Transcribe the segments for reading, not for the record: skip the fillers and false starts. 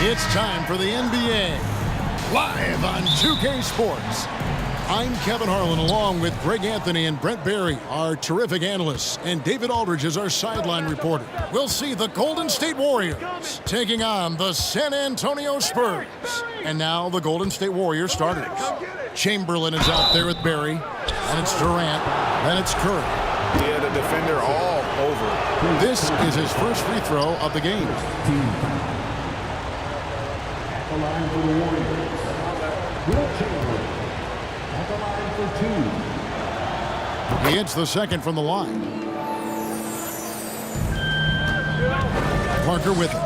It's time for the NBA, live on 2K Sports. I'm Kevin Harlan, along with Greg Anthony and Brent Barry, our terrific analysts, and David Aldridge is our sideline reporter. We'll see the Golden State Warriors taking on the San Antonio Spurs. And now the Golden State Warriors starters. Chamberlain is out there with Barry, and it's Durant, then it's Curry. Yeah, the defender all over. This is his first free throw of the game. The line for the Warriors. Will Chamberlain at the line for 2. He hits the second from the line. Parker with it.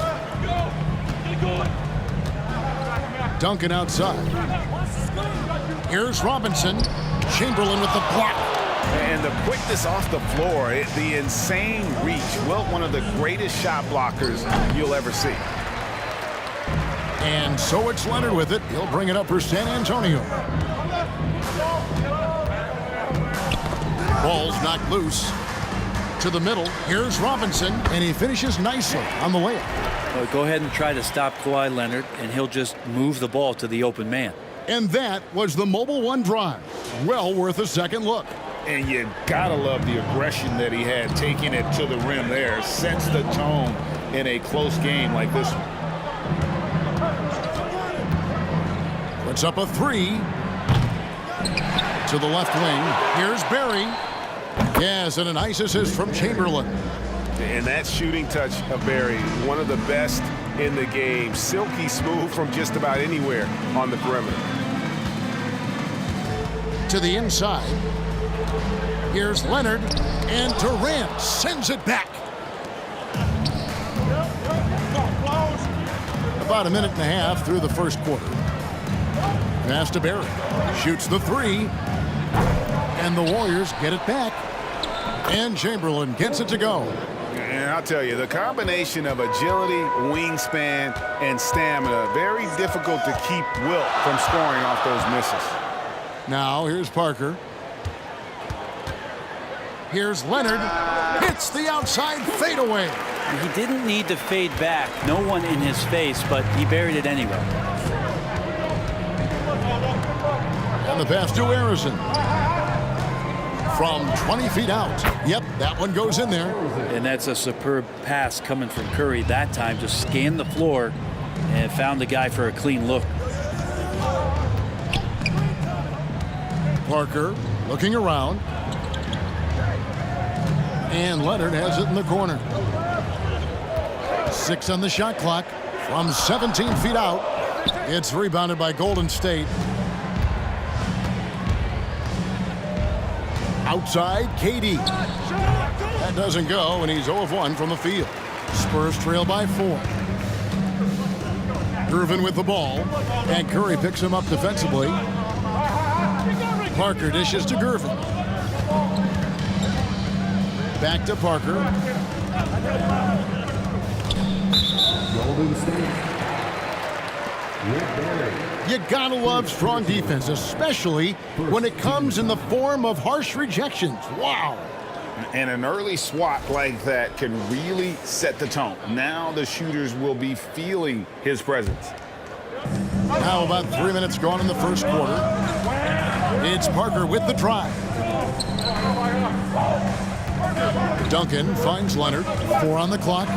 Duncan outside. Here's Robinson. Chamberlain with the block. And the quickness off the floor, the insane reach. Wilt, one of the greatest shot blockers you'll ever see. And so it's Leonard with it. He'll bring it up for San Antonio. Ball's knocked loose. To the middle. Here's Robinson, and he finishes nicely on the layup. Well, go ahead and try to stop Kawhi Leonard, and he'll just move the ball to the open man. And that was the Mobile One drive. Well worth a second look. And you gotta love the aggression that he had, taking it to the rim there. Sets the tone in a close game like this one. Puts up a three. To the left wing. Here's Barry. Yes, and a nice assist from Chamberlain. And that shooting touch of Barry, one of the best in the game. Silky smooth from just about anywhere on the perimeter. To the inside. Here's Leonard, and Durant sends it back. About a minute and a half through the first quarter. Pass to Barry. Shoots the three. And the Warriors get it back. And Chamberlain gets it to go. And I'll tell you, the combination of agility, wingspan, and stamina, very difficult to keep Wilt from scoring off those misses. Now here's Parker. Here's Leonard. Hits the outside fadeaway. He didn't need to fade back. No one in his face, but he buried it anyway. And the pass to Harrison. From 20 feet out. Yep, that one goes in there. And that's a superb pass coming from Curry that time. Just scanned the floor and found the guy for a clean look. Parker looking around. And Leonard has it in the corner. 6 on the shot clock. From 17 feet out. It's rebounded by Golden State. Outside, KD. That doesn't go, and he's 0 of 1 from the field. Spurs trail by 4. Irvin with the ball, and Curry picks him up defensively. Parker dishes to Gervin. Back to Parker. Golden State. With Barry. You gotta love strong defense, especially when it comes in the form of harsh rejections. Wow. And an early swat like that can really set the tone. Now the shooters will be feeling his presence. Now about 3 minutes gone in the first quarter. It's Parker with the drive. Duncan finds Leonard. 4 on the clock.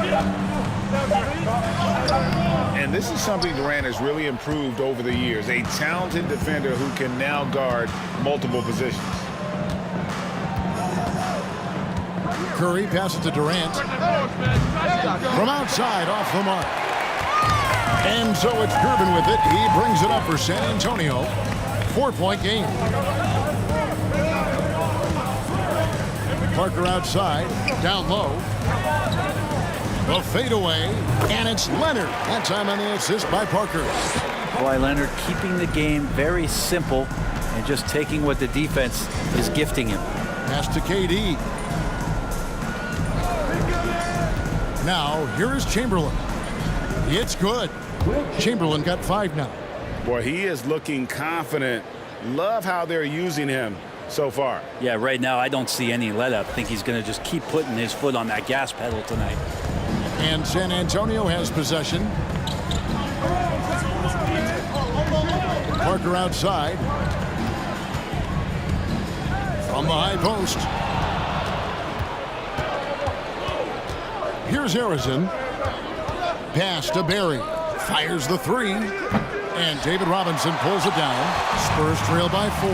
And this is something Durant has really improved over the years. A talented defender who can now guard multiple positions. Curry passes to Durant. From outside, off the mark. And so it's Gervin with it. He brings it up for San Antonio. 4-point game. Parker outside, down low. The fadeaway, and it's Leonard. That time on the assist by Parker. Kawhi Leonard keeping the game very simple and just taking what the defense is gifting him. Pass to KD. Now, here is Chamberlain. It's good. Chamberlain got 5 now. Boy, he is looking confident. Love how they're using him so far. Yeah, right now I don't see any let up. I think he's going to just keep putting his foot on that gas pedal tonight. And San Antonio has possession. Parker outside. From the high post. Here's Harrison. Pass to Barry. Fires the three. And David Robinson pulls it down. Spurs trail by 4.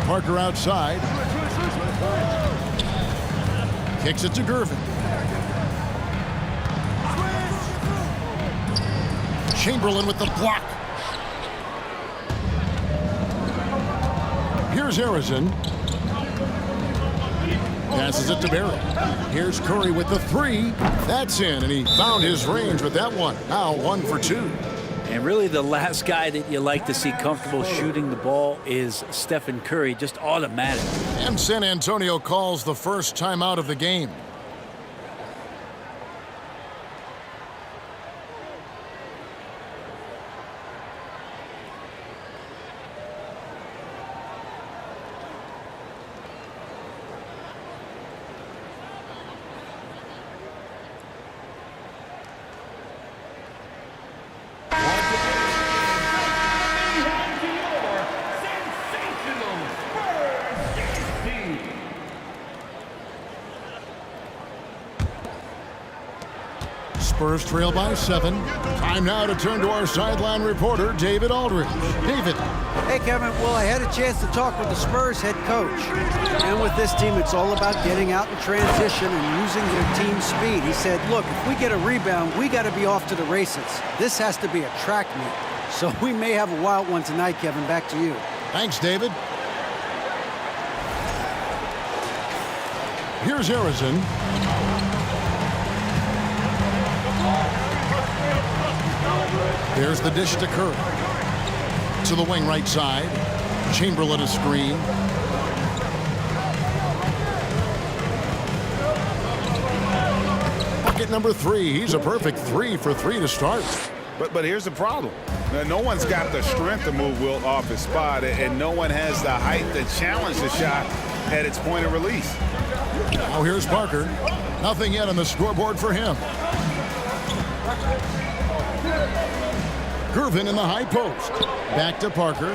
Parker outside. Kicks it to Gervin. Chamberlain with the block. Here's Harrison. Passes it to Barry. Here's Curry with the three. That's in, and he found his range with that one. Now 1 for 2. And really the last guy that you like to see comfortable shooting the ball is Stephen Curry, just automatic. And San Antonio calls the first timeout of the game. Spurs trail by 7. Time now to turn to our sideline reporter, David Aldridge. David. Hey, Kevin. Well, I had a chance to talk with the Spurs head coach. And with this team, it's all about getting out in transition and using their team speed. He said, look, if we get a rebound, we got to be off to the races. This has to be a track meet. So we may have a wild one tonight, Kevin. Back to you. Thanks, David. Here's Harrison. There's the dish to Curry. To the wing right side. Chamberlain a screen. Bucket number 3. He's a perfect 3 for 3 to start. But here's the problem. Now, no one's got the strength to move Wilt off his spot, and no one has the height to challenge the shot at its point of release. Now here's Parker. Nothing yet on the scoreboard for him. Gervin in the high post. Back to Parker.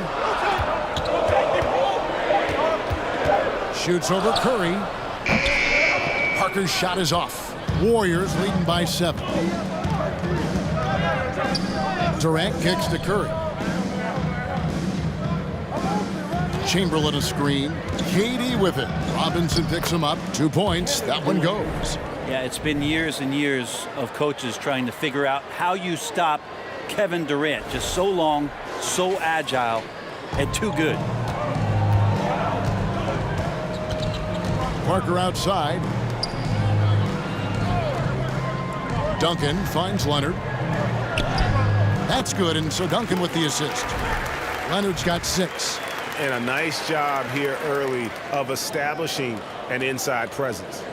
Shoots over Curry. Parker's shot is off. Warriors leading by 7. Durant kicks to Curry. Chamberlain a screen. KD with it. Robinson picks him up. 2 points. That one goes. Yeah, it's been years and years of coaches trying to figure out how you stop Kevin Durant. Just so long, so agile, and too good. Parker outside. Duncan finds Leonard. That's good, and so Duncan with the assist. Leonard's got 6. And a nice job here early of establishing an inside presence.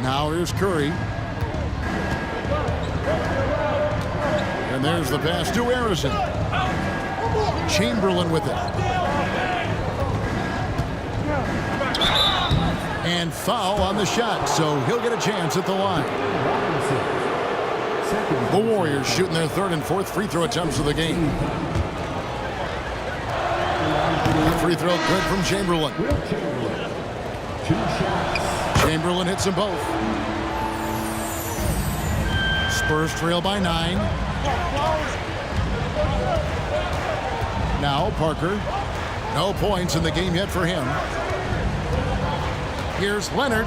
Now here's Curry. And there's the pass to Harrison. Chamberlain with it. And foul on the shot, so he'll get a chance at the line. The Warriors shooting their 3rd and 4th free throw attempts of the game. The free throw good from Chamberlain. Chamberlain hits them both. Spurs trail by 9. Now Parker. No points in the game yet for him. Here's Leonard.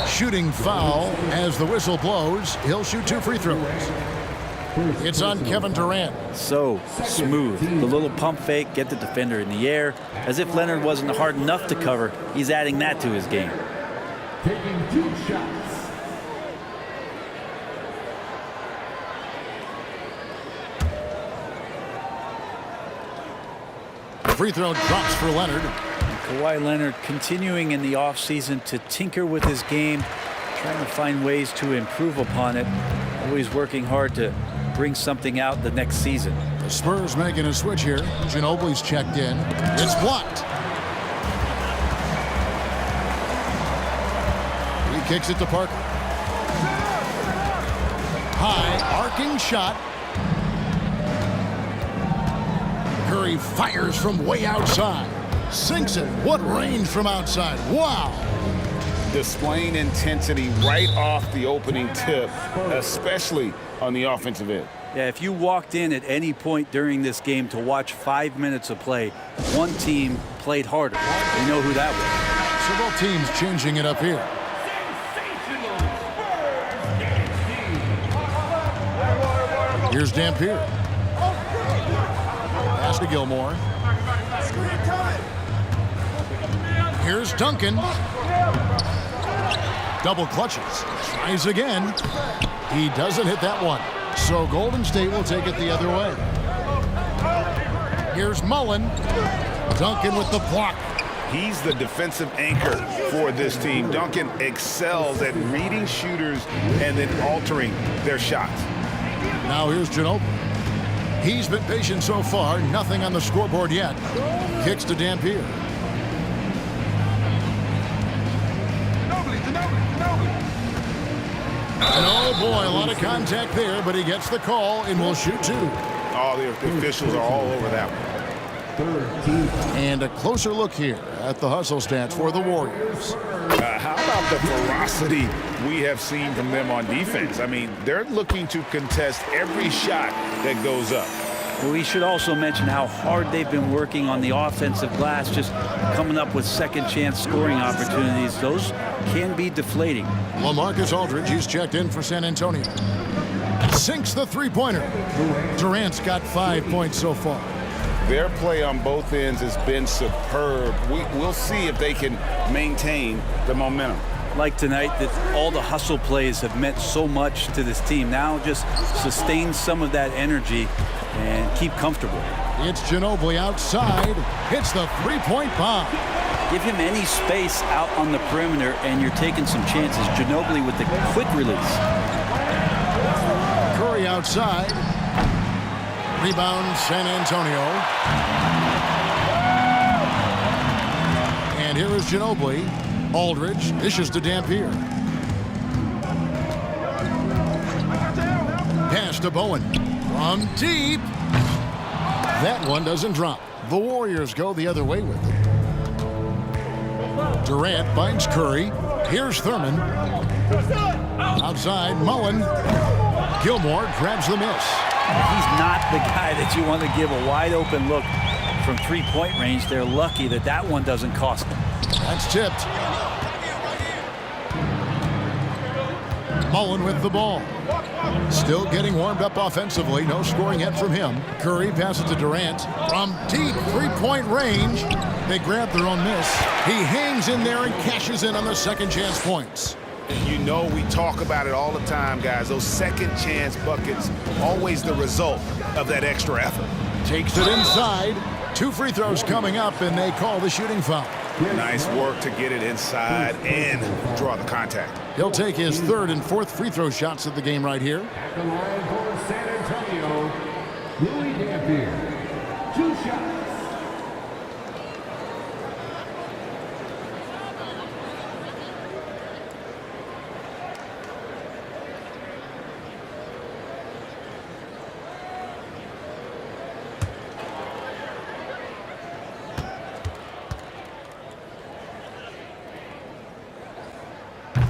Shooting foul as the whistle blows. He'll shoot 2 free throws. It's on Kevin Durant. So smooth. The little pump fake, get the defender in the air. As if Leonard wasn't hard enough to cover, he's adding that to his game. Taking 2 shots. Free throw drops for Leonard. Kawhi Leonard continuing in the offseason to tinker with his game, trying to find ways to improve upon it, always working hard to bring something out the next season. The Spurs making a switch here. Ginobili's checked in. It's blocked. He kicks it to Parker. High arcing shot. Curry fires from way outside. Sinks it. What range from outside. Wow. Displaying intensity right off the opening tip, especially on the offensive end. Yeah, if you walked in at any point during this game to watch 5 minutes of play, one team played harder. You know who that was. So both teams changing it up here. Here's Dampier. Pass to Gilmore. Here's Duncan. Double clutches. Tries again. He doesn't hit that one. So Golden State will take it the other way. Here's Mullen. Duncan with the block. He's the defensive anchor for this team. Duncan excels at reading shooters and then altering their shots. Now here's Ginobili. He's been patient so far. Nothing on the scoreboard yet. Kicks to Dampier. And oh boy, a lot of contact there, but he gets the call and will shoot two. All the officials are all over that one. And a closer look here at the hustle stats for the Warriors. How about the ferocity we have seen from them on defense? I mean, they're looking to contest every shot that goes up. Well, we should also mention how hard they've been working on the offensive glass, just coming up with second chance scoring opportunities. Those can be deflating. LaMarcus Aldridge, he's checked in for San Antonio. Sinks the three-pointer. Durant's got 5 points so far. Their play on both ends has been superb. We'll see if they can maintain the momentum. Like tonight, that all the hustle plays have meant so much to this team. Now just sustain some of that energy and keep comfortable. It's Ginobili outside. Hits the three-point bomb. Give him any space out on the perimeter and you're taking some chances. Ginobili with the quick release. Curry outside. Rebound San Antonio. And here is Ginobili. Aldridge dishes to Dampier. Pass to Bowen. From deep. That one doesn't drop. The Warriors go the other way with it. Durant finds Curry. Here's Thurman. Outside, Mullen. Gilmore grabs the miss. He's not the guy that you want to give a wide open look from three-point range. They're lucky that that one doesn't cost them. That's tipped. Mullen with the ball. Still getting warmed up offensively. No scoring yet from him. Curry passes to Durant. From deep three-point range. They grab their own miss. He hangs in there and cashes in on the second chance points. You know we talk about it all the time, guys. Those second chance buckets, always the result of that extra effort. Takes it inside. 2 free throws coming up, and they call the shooting foul. Nice work to get it inside and draw the contact. He'll take his third and fourth free throw shots of the game right here. At the line for San Antonio, Louis Dampier. 2 shots.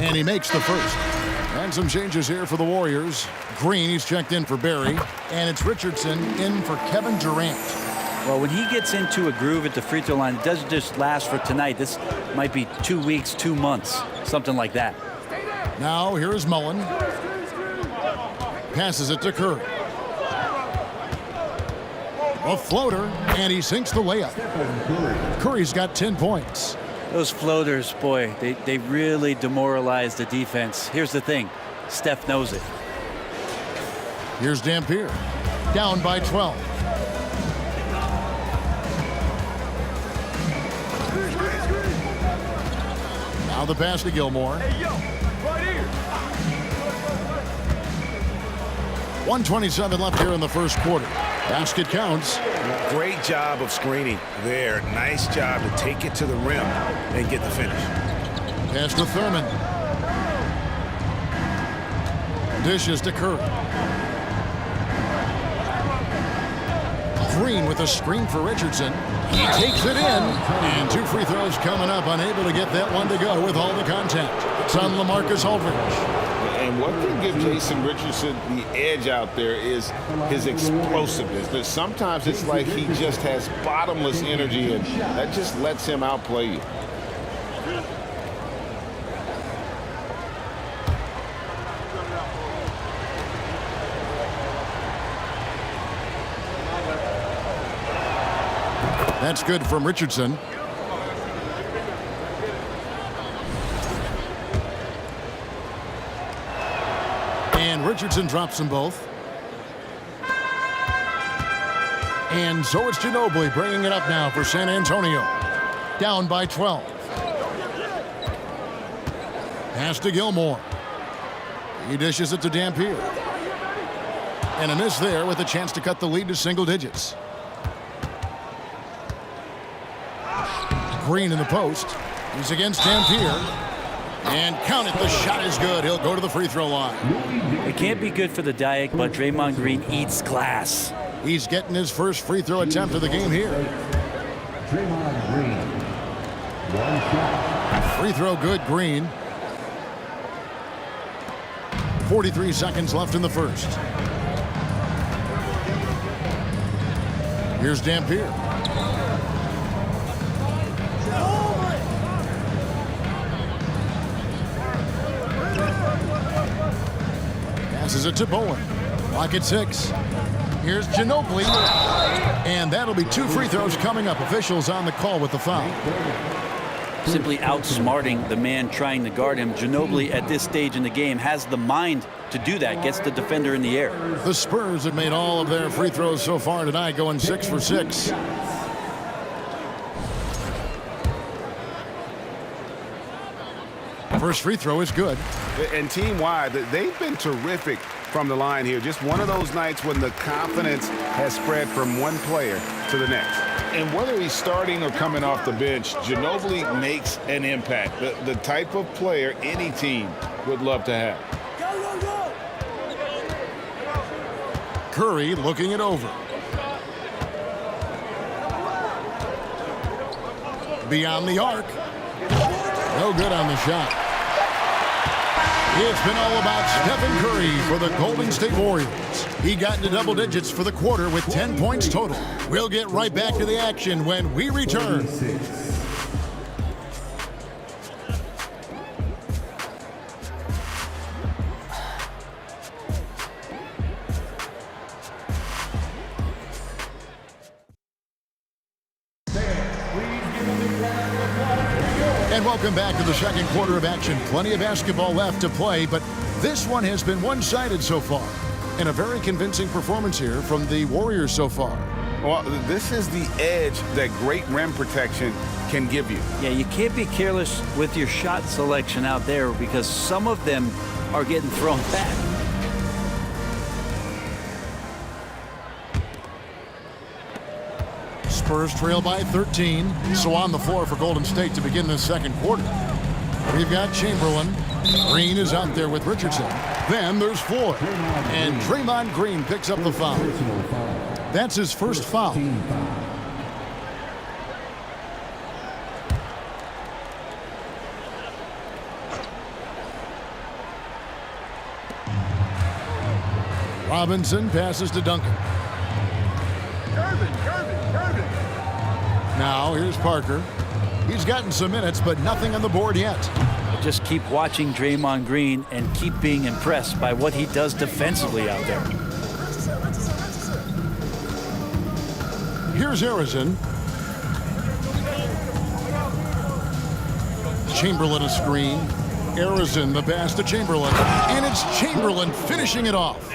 And he makes the first. And some changes here for the Warriors. Green, he's checked in for Barry. And it's Richardson in for Kevin Durant. Well, when he gets into a groove at the free throw line, it doesn't just last for tonight. This might be 2 weeks, 2 months, something like that. Now here is Mullen. Passes it to Curry. A floater, and he sinks the layup. Curry's got 10 points. Those floaters, boy, they really demoralize the defense. Here's the thing. Steph knows it. Here's Dampier. Down by 12. Now the pass to Gilmore. 1:27 left here in the first quarter. Basket counts. Great job of screening there. Nice job to take it to the rim and get the finish. Pass to Thurman. Dishes to Curry. Green with a screen for Richardson. He takes it in. And 2 free throws coming up. Unable to get that one to go with all the contact. It's on LaMarcus Aldridge. And what can give Jason Richardson the edge out there is his explosiveness. But sometimes it's like he just has bottomless energy, and that just lets him outplay you. That's good from Richardson. And Richardson drops them both. And so it's Ginobili bringing it up now for San Antonio. Down by 12. Pass to Gilmore. He dishes it to Dampier. And a miss there with a chance to cut the lead to single digits. Green in the post. He's against Dampier. And count it, the shot is good. He'll go to the free throw line. It can't be good for the Diet, but Draymond Green eats glass. He's getting his first free throw attempt of the game here. Draymond Green. 1 shot. Free throw good, Green. 43 seconds left in the first. Here's Dampier. Passes it to Bowen. Lock at 6. Here's Ginobili. And that'll be 2 free throws coming up. Officials on the call with the foul. Simply outsmarting the man trying to guard him. Ginobili at this stage in the game has the mind to do that. Gets the defender in the air. The Spurs have made all of their free throws so far tonight, going 6 for 6. First free throw is good. And team-wide, they've been terrific from the line here. Just one of those nights when the confidence has spread from one player to the next. And whether he's starting or coming off the bench, Ginobili makes an impact. The type of player any team would love to have. Curry looking it over. Beyond the arc. No good on the shot. It's been all about Stephen Curry for the Golden State Warriors. He got into double digits for the quarter with 10 points total. We'll get right back to the action when we return. And welcome back to the second quarter of action. Plenty of basketball left to play, but this one has been one-sided so far. And a very convincing performance here from the Warriors so far. Well, this is the edge that great rim protection can give you. Yeah, you can't be careless with your shot selection out there because some of them are getting thrown back. Spurs trail by 13. So on the floor for Golden State to begin this second quarter. We've got Chamberlain. Green is out there with Richardson. Then there's Floyd. And Draymond Green picks up the foul. That's his first foul. Robinson passes to Duncan. Now here's Parker. He's gotten some minutes, but nothing on the board yet. Just keep watching Draymond Green and keep being impressed by what he does defensively out there. Here's Harrison. Chamberlain a screen. Harrison the pass to Chamberlain. And it's Chamberlain finishing it off.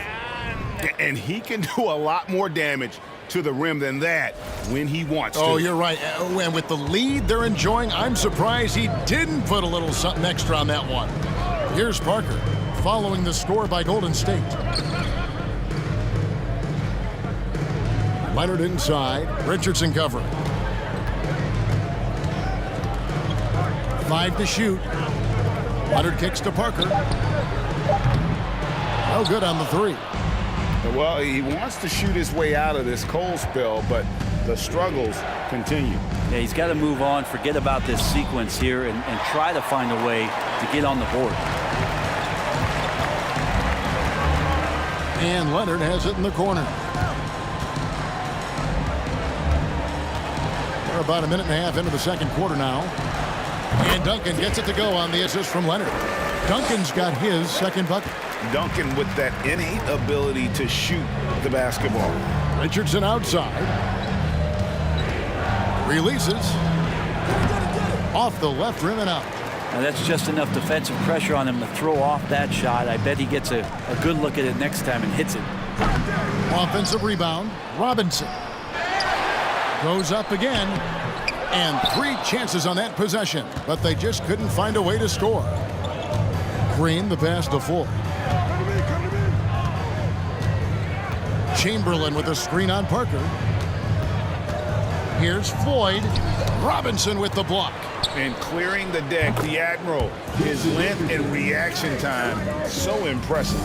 And he can do a lot more damage to the rim than that when he wants to. Oh, you're right. And with the lead they're enjoying, I'm surprised he didn't put a little something extra on that one. Here's Parker following the score by Golden State. Leonard inside. Richardson covering. 5 to shoot. Leonard kicks to Parker. No good on the three. Well, he wants to shoot his way out of this cold spell, but the struggles continue. Yeah, he's got to move on, forget about this sequence here, and try to find a way to get on the board. And Leonard has it in the corner. We're about a minute and a half into the second quarter now. And Duncan gets it to go on the assist from Leonard. Duncan's got his second bucket. Duncan with that innate ability to shoot the basketball. Richardson outside. Releases. Off the left rim and out. Now that's just enough defensive pressure on him to throw off that shot. I bet he gets a good look at it next time and hits it. Offensive rebound. Robinson. Goes up again. And 3 chances on that possession. But they just couldn't find a way to score. Green, the pass to Ford. Chamberlain with a screen on Parker. Here's Floyd. Robinson with the block. And clearing the deck, the Admiral. His length and reaction time, so impressive.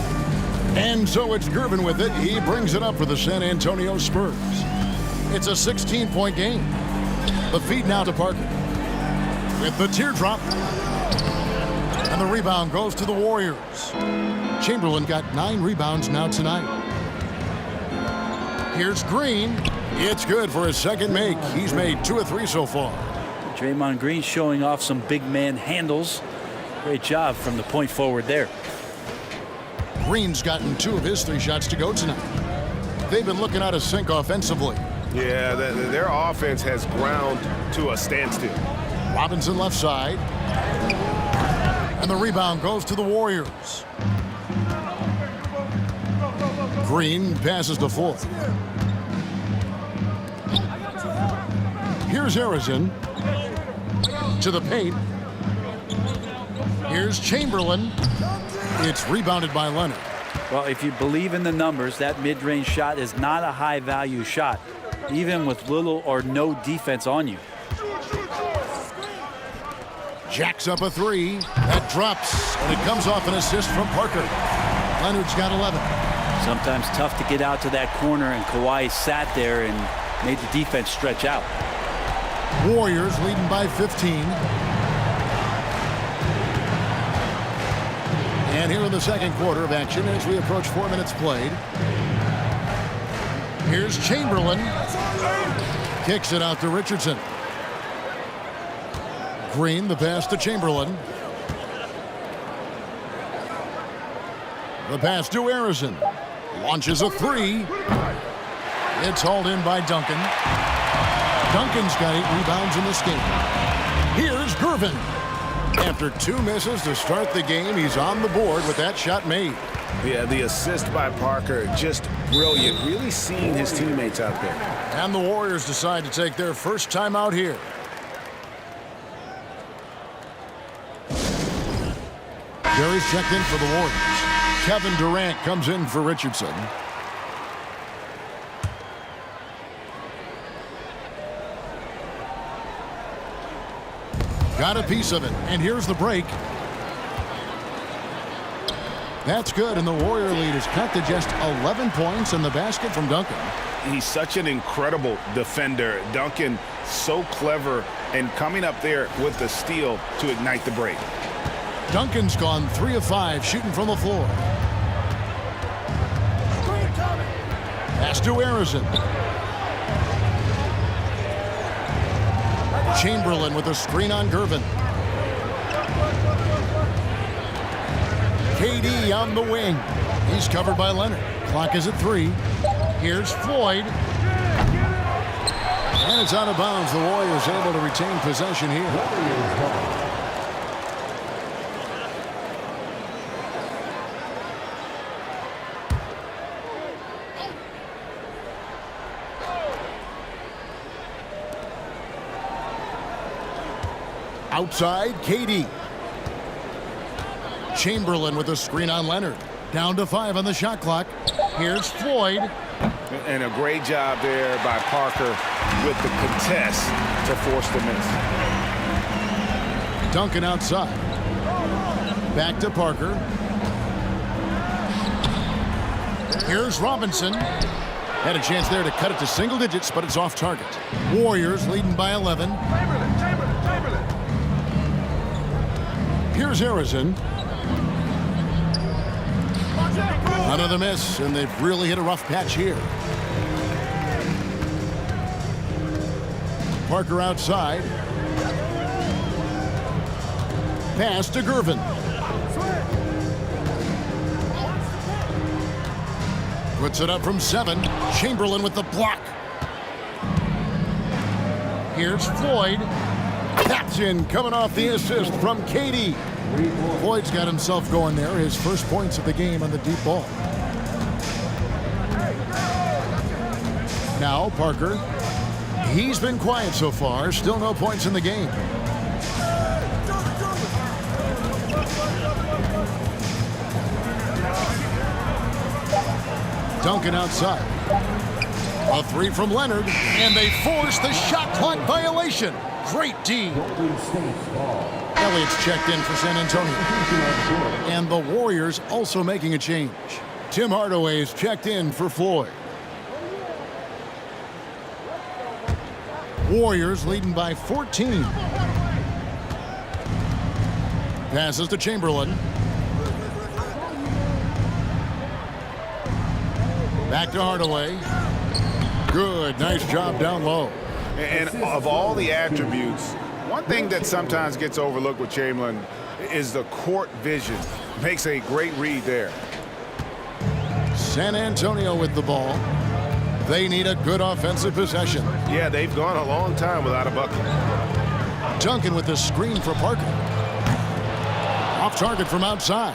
And so it's Gervin with it. He brings it up for the San Antonio Spurs. It's a 16-point game. The feed now to Parker. With the teardrop. And the rebound goes to the Warriors. Chamberlain got 9 rebounds now tonight. Here's Green. It's good for his second make. He's made 2 of 3 so far. Draymond Green showing off some big man handles. Great job from the point forward there. Green's gotten 2 of his 3 shots to go tonight. They've been looking out of sync offensively. Yeah, their offense has ground to a standstill. Robinson left side. And the rebound goes to the Warriors. Green passes to Ford. Here's Harrison. To the paint. Here's Chamberlain. It's rebounded by Leonard. Well, if you believe in the numbers, that mid-range shot is not a high-value shot, even with little or no defense on you. Jacks up a 3. That drops, and it comes off an assist from Parker. Leonard's got 11. Sometimes tough to get out to that corner, and Kawhi sat there and made the defense stretch out. Warriors leading by 15. And here in the second quarter of action as we approach 4 minutes played. Here's Chamberlain. Kicks it out to Richardson. Green, the pass to Chamberlain. The pass to Harrison. Launches a 3. It's hauled in by Duncan. Duncan's got 8 rebounds in this game. Here's Gervin. After 2 misses to start the game, he's on the board with that shot made. Yeah, the assist by Parker, just brilliant. Really seeing his teammates out there. And the Warriors decide to take their first time out here. Gary's checked in for the Warriors. Kevin Durant comes in for Richardson. Got a piece of it, and here's the break. That's good, and the Warrior lead is cut to just 11 points in the basket from Duncan. He's such an incredible defender. Duncan, so clever, and coming up there with the steal to ignite the break. Duncan's gone 3 of 5 shooting from the floor. Pass to Harrison. Chamberlain with a screen on Gervin. KD on the wing. He's covered by Leonard. Clock is at 3. Here's Floyd. And it's out of bounds. The Warriors able to retain possession here. Outside, KD. Chamberlain with a screen on Leonard. Down to 5 on the shot clock. Here's Floyd. And a great job there by Parker with the contest to force the miss. Duncan outside. Back to Parker. Here's Robinson. Had a chance there to cut it to single digits, but it's off target. Warriors leading by 11. Here's Harrison. Another miss, and they've really hit a rough patch here. Parker outside. Pass to Gervin. Puts it up from 7. Chamberlain with the block. Here's Floyd. That's in, coming off the assist from KD. Floyd's got himself going there. His first points of the game on the deep ball. Now Parker. He's been quiet so far. Still no points in the game. Duncan outside. A 3 from Leonard, and they force the shot clock violation. Great D. Elliott's checked in for San Antonio. And the Warriors also making a change. Tim Hardaway's checked in for Floyd. Warriors leading by 14. Passes to Chamberlain. Back to Hardaway. Good, nice job down low. And of all the attributes, one thing that sometimes gets overlooked with Chamberlain is the court vision. Makes a great read there. San Antonio with the ball. They need a good offensive possession. Yeah, they've gone a long time without a bucket. Duncan with the screen for Parker. Off target from outside.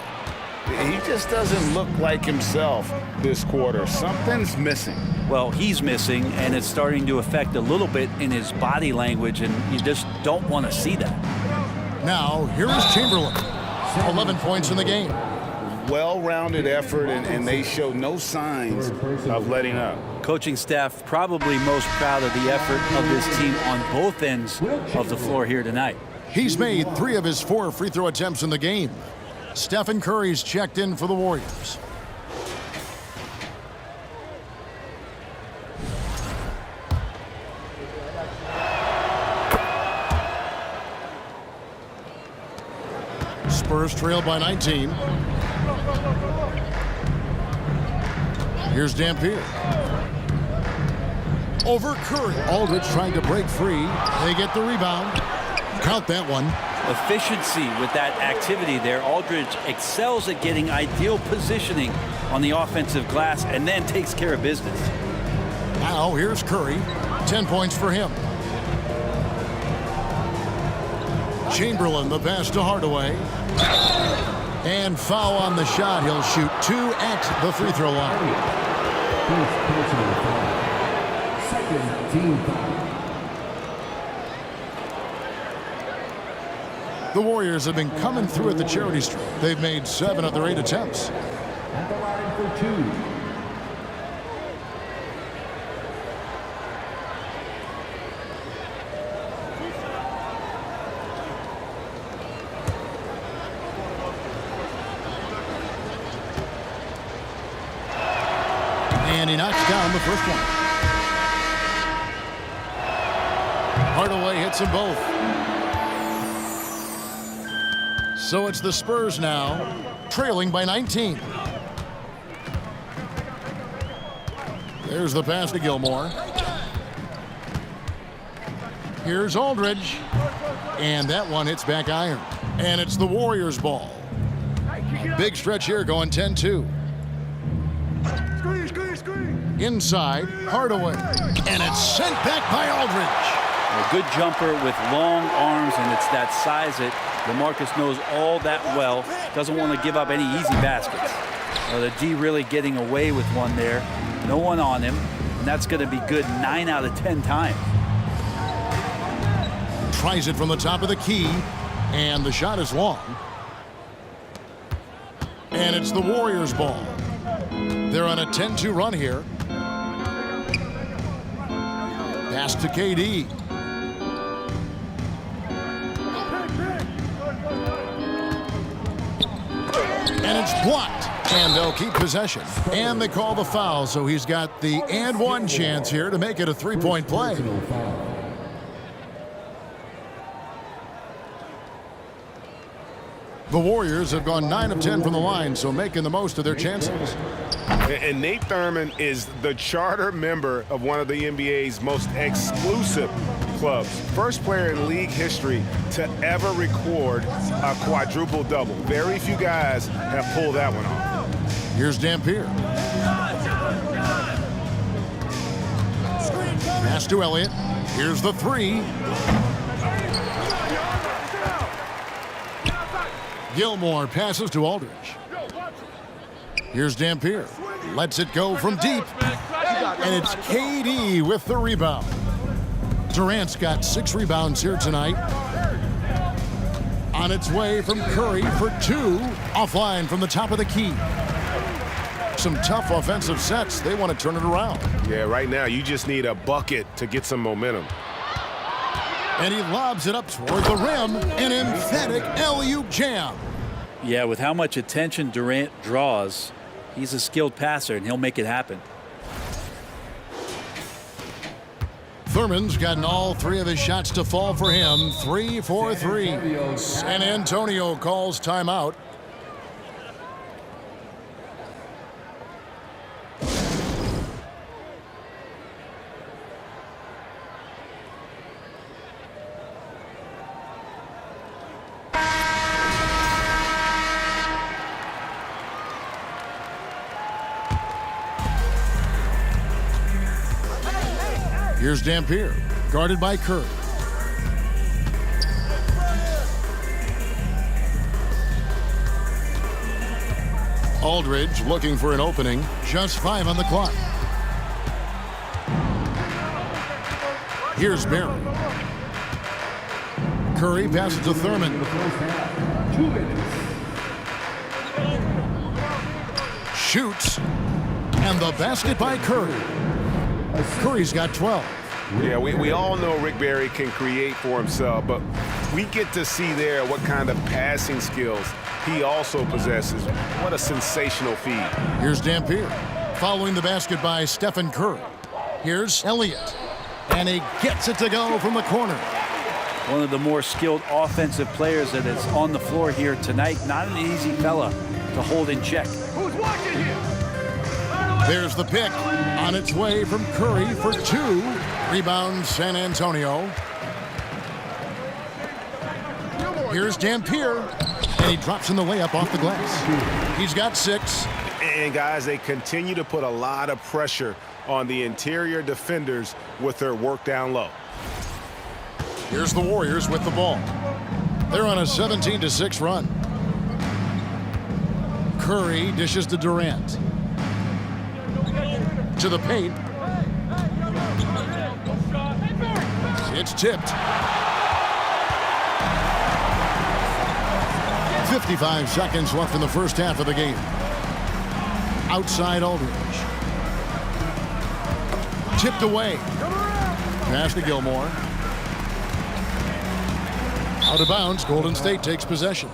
He just doesn't look like himself this quarter. Something's missing. Well, he's missing, and it's starting to affect a little bit in his body language, and you just don't want to see that. Now, here is Chamberlain. 11 points in the game. Well-rounded effort, and they show no signs of letting up. Coaching staff probably most proud of the effort of this team on both ends of the floor here tonight. He's made 3 of his 4 free throw attempts in the game. Stephen Curry's checked in for the Warriors. Spurs trail by 19. Here's Dampier. Over Curry. Aldridge trying to break free. They get the rebound. Count that one. Efficiency with that activity there. Aldridge excels at getting ideal positioning on the offensive glass and then takes care of business. Now here's Curry. 10 points for him. Chamberlain, the pass to Hardaway. And foul on the shot. He'll shoot 2 at the free throw line. Second team foul. The Warriors have been coming through at the charity stripe. They've made 7 of their 8 attempts. At the line for 2. And he knocks down the first one. Hardaway hits them both. So it's the Spurs now, trailing by 19. There's the pass to Gilmore. Here's Aldridge. And that one hits back iron. And it's the Warriors' ball. Big stretch here going 10-2. Inside, Hardaway. And it's sent back by Aldridge. A good jumper with long arms, and it's that size that LaMarcus knows all that well. Doesn't want to give up any easy baskets. The D really getting away with one there. No one on him, and that's going to be good 9 out of 10 times. Tries it from the top of the key, and the shot is long. And it's the Warriors' ball. They're on a 10-2 run here. Pass to KD. And it's blocked. And they'll keep possession. And they call the foul, so he's got the and one chance here to make it a three-point play. The Warriors have gone 9 of 10 from the line, so making the most of their chances. And Nate Thurman is the charter member of one of the NBA's most exclusive clubs. First player in league history to ever record a quadruple-double. Very few guys have pulled that one off. Here's Dampier. Pass to Elliott. Here's the three. Gilmore passes to Aldridge. Here's Dampier. Lets it go from deep. And it's KD with the rebound. Durant's got 6 rebounds here tonight. On its way from Curry for 2. Offline from the top of the key. Some tough offensive sets. They want to turn it around. Yeah, right now you just need a bucket to get some momentum. And he lobs it up toward the rim. An emphatic alley-oop jam. Yeah, with how much attention Durant draws, he's a skilled passer, and he'll make it happen. Thurman's gotten all 3 of his shots to fall for him. 3 for 3. San Antonio calls timeout. Here's Dampier, guarded by Curry. Aldridge looking for an opening. Just 5 on the clock. Here's Barry. Curry passes to Thurman. 2 minutes. Shoots. And the basket by Curry. Curry's got 12. Yeah, we all know Rick Barry can create for himself, but we get to see there what kind of passing skills he also possesses. What a sensational feed. Here's Dampier. Following the basket by Stephen Curry. Here's Elliott. And he gets it to go from the corner. One of the more skilled offensive players that is on the floor here tonight. Not an easy fella to hold in check. Who's watching here? There's the pick. On its way from Curry for 2. Rebound San Antonio. Here's Dampier. And he drops in the layup off the glass. He's got 6. And guys, they continue to put a lot of pressure on the interior defenders with their work down low. Here's the Warriors with the ball. They're on a 17-6 run. Curry dishes to Durant. To the paint. It's tipped. 55 seconds left in the first half of the game. Outside Aldridge. Tipped away. Pass to Gilmore. Out of bounds. Golden State takes possession.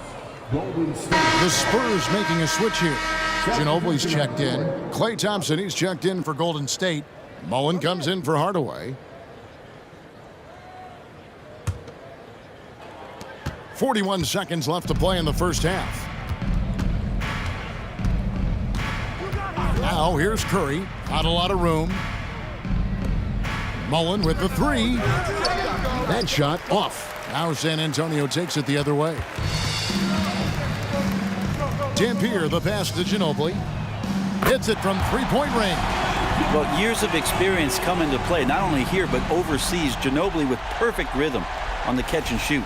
The Spurs making a switch here. Ginobili's checked in. Klay Thompson, he's checked in for Golden State. Mullen comes in for Hardaway. 41 seconds left to play in the first half. Now here's Curry. Not a lot of room. Mullen with the 3. That shot off. Now San Antonio takes it the other way. Dampier, the pass to Ginobili. Hits it from three-point range. Well, years of experience come into play, not only here, but overseas. Ginobili with perfect rhythm on the catch and shoot.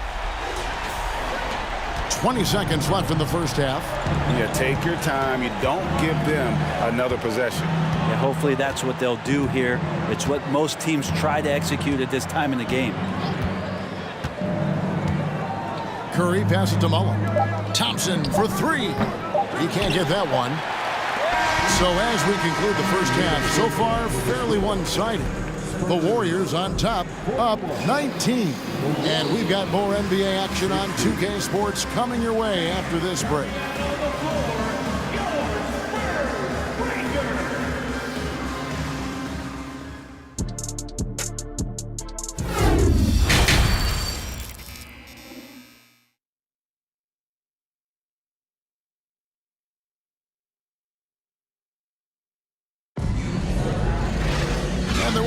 20 seconds left in the first half. Yeah, take your time. You don't give them another possession. Yeah, hopefully that's what they'll do here. It's what most teams try to execute at this time in the game. Curry passes to Mullen. Thompson for 3. He can't get that one. So as we conclude the first half, so far fairly one-sided. The Warriors on top, up 19. And we've got more NBA action on 2K Sports coming your way after this break.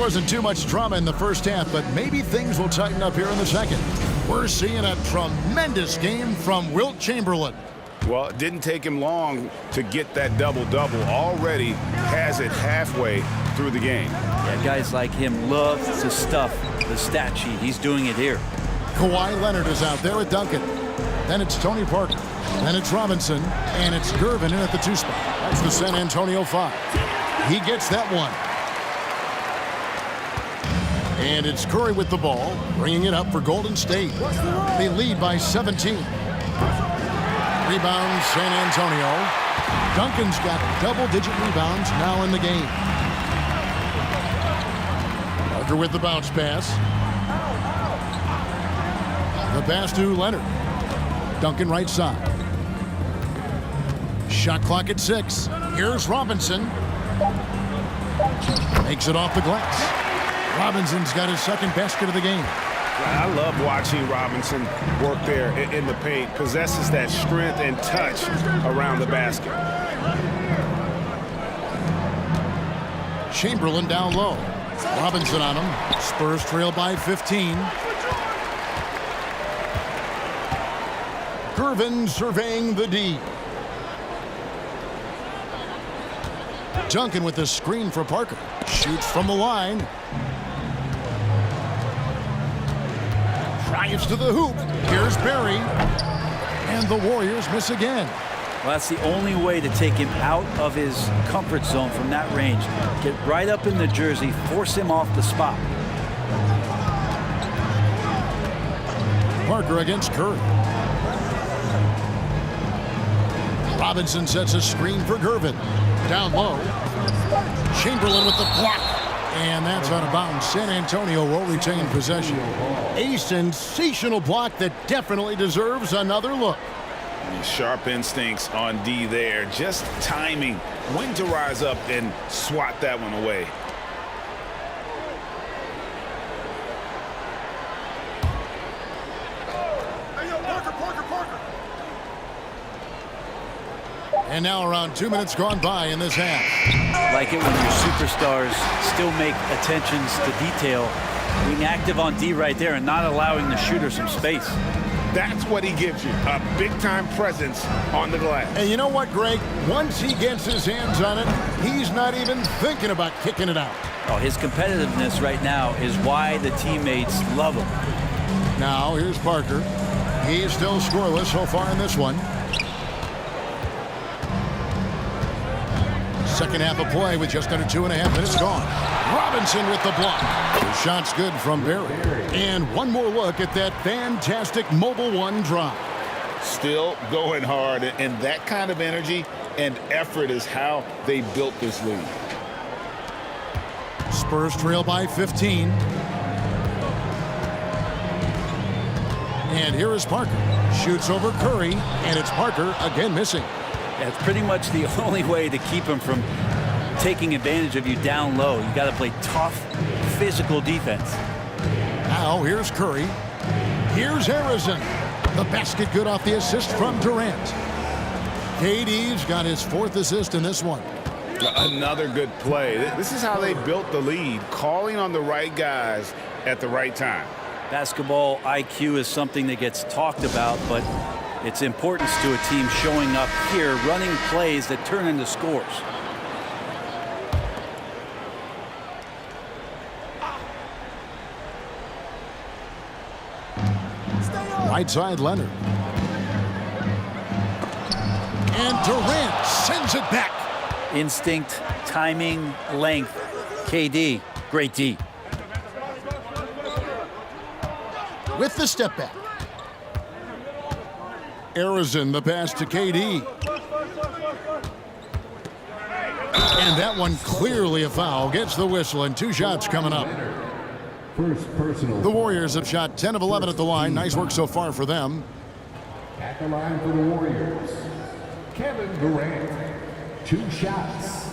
wasn't too much drama in the first half, but maybe things will tighten up here in the second. We're seeing a tremendous game from Wilt Chamberlain. Well, it didn't take him long to get that double-double. Already has it halfway through the game. Yeah, guys like him love to stuff the stat sheet. He's doing it here. Kawhi Leonard is out there with Duncan. Then it's Tony Parker. Then it's Robinson. And it's Gervin in at the 2 spot. That's the San Antonio 5. He gets that one. And it's Curry with the ball, bringing it up for Golden State. They lead by 17. Rebound, San Antonio. Duncan's got double-digit rebounds now in the game. Parker with the bounce pass. The pass to Leonard. Duncan right side. Shot clock at 6. Here's Robinson. Makes it off the glass. Robinson's got his second basket of the game. I love watching Robinson work there in the paint. Possesses that strength and touch around the basket. Chamberlain down low. Robinson on him. Spurs trail by 15. Gervin surveying the D. Duncan with the screen for Parker. Shoots from the line. Drives to the hoop. Here's Barry. And the Warriors miss again. Well, that's the only way to take him out of his comfort zone from that range. Get right up in the jersey, force him off the spot. Parker against Curry. Robinson sets a screen for Gervin. Down low. Chamberlain with the block. And that's out of bounds. San Antonio will retain possession. A sensational block that definitely deserves another look. Sharp instincts on D there. Just timing when to rise up and swat that one away. And now around 2 minutes gone by in this half. Like it when your superstars still make attentions to detail. Being active on D right there and not allowing the shooter some space. That's what he gives you, a big-time presence on the glass. And you know what, Greg? Once he gets his hands on it, he's not even thinking about kicking it out. Oh, his competitiveness right now is why the teammates love him. Now, here's Parker. He's still scoreless so far in this one. Second half of play with just under 2.5 minutes gone. Robinson with the block. The shot's good from Barry. And one more look at that fantastic Mobile One drive. Still going hard, and that kind of energy and effort is how they built this lead. Spurs trail by 15. And here is Parker. Shoots over Curry, and it's Parker again missing. That's pretty much the only way to keep him from taking advantage of you down low. You got to play tough, physical defense. Now here's Curry. Here's Harrison. The basket good off the assist from Durant. KD's got his 4th assist in this one. Another good play. This is how they built the lead, calling on the right guys at the right time. Basketball IQ is something that gets talked about, but its importance to a team showing up here, running plays that turn into scores. Right side, Leonard. And Durant sends it back. Instinct, timing, length. KD, great D. With the step back. Harrison, the pass to KD. And that one clearly a foul. Gets the whistle, and 2 shots coming up. First personal. The Warriors have shot 10 of 11 at the line. Nice work so far for them. At the line for the Warriors, Kevin Durant. 2 shots.